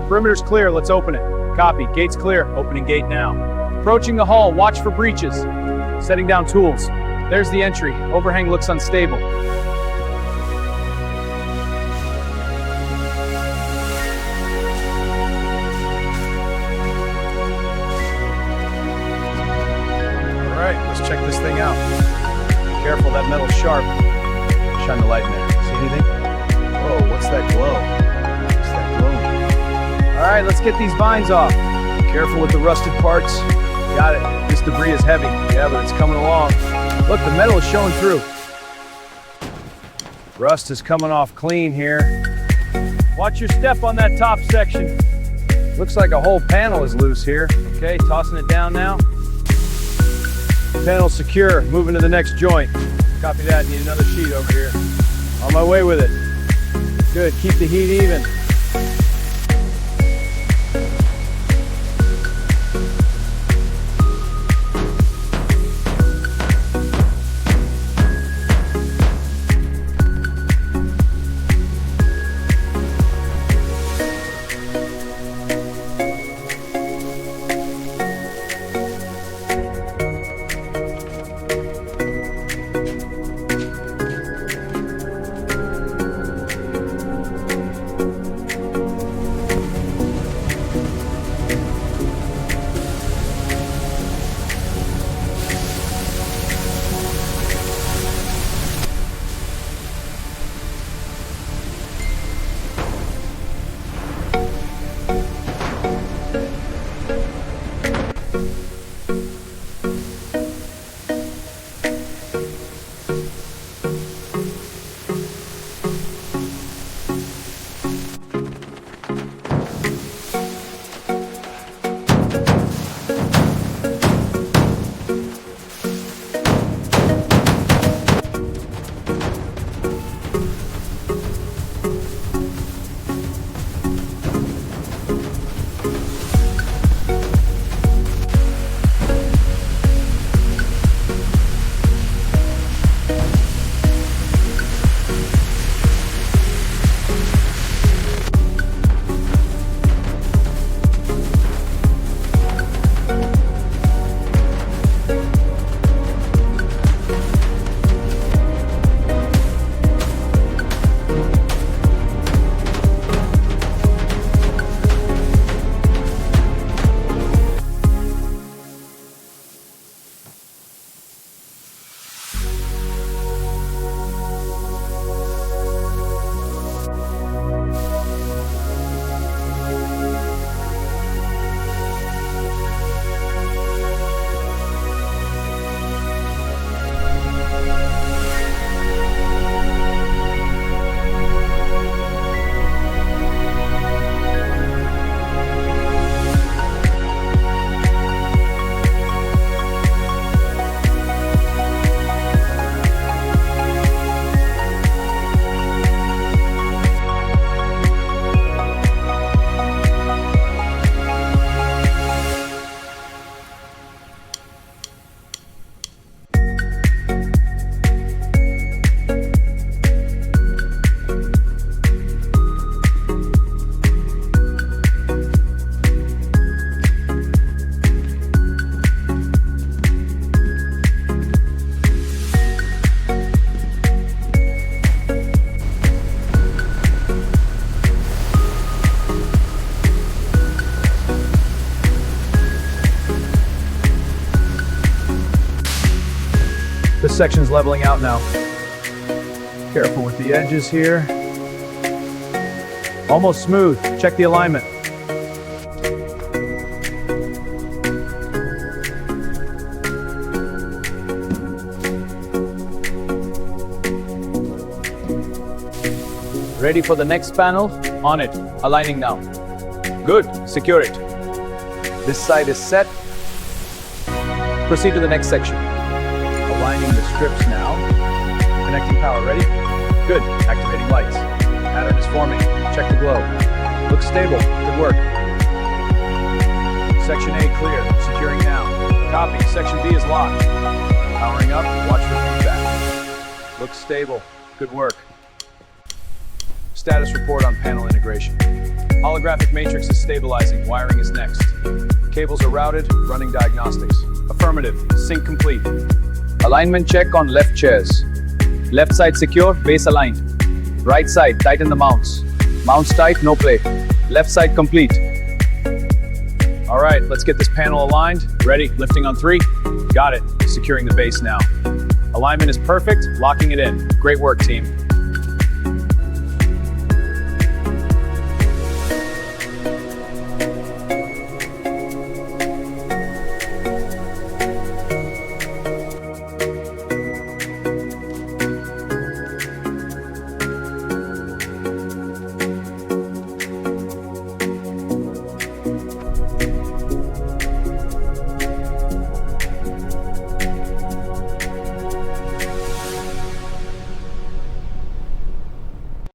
Perimeter's clear, let's open it. Copy, gate's clear, opening gate now. Approaching the hall, watch for breaches. Setting down tools. There's the entry, overhang looks unstable. Alright, let's check this thing out. Be careful, that metal's sharp. Shine the light in there. See anything? Whoa, what's that glow? What's that glowing? Alright, let's get these vines off. Careful with the rusted parts. Got it. This debris is heavy. Yeah, but it's coming along. Look, the metal is showing through. Rust is coming off clean here. Watch your step on that top section. Looks like a whole panel is loose here. Okay, tossing it down now. Panel secure. Moving to the next joint. Copy that. Need another sheet over here. On my way with it. Good. Keep the heat even. This section's leveling out now. Careful with the edges here. Almost smooth. Check the alignment. Ready for the next panel? On it. Aligning now. Good. Secure it. This side is set. Proceed to the next section. Aligning the strips now. Connecting power. Ready? Good. Activating lights. Pattern is forming. Check the glow. Looks stable. Good work. Section A clear. Securing now. Copy. Section B is locked. Powering up. Watch for feedback. Looks stable. Good work. Status report on panel integration. Holographic matrix is stabilizing. Wiring is next. Cables are routed. Running diagnostics. Affirmative. Sync complete. Alignment check on left chairs. Left side secure. Base aligned. Right side, tighten the mounts. Mounts tight, no play. Left side complete. All right, let's get this panel aligned. Ready, lifting on 3. Got it, securing the base now. Alignment is perfect, locking it in. Great work, team.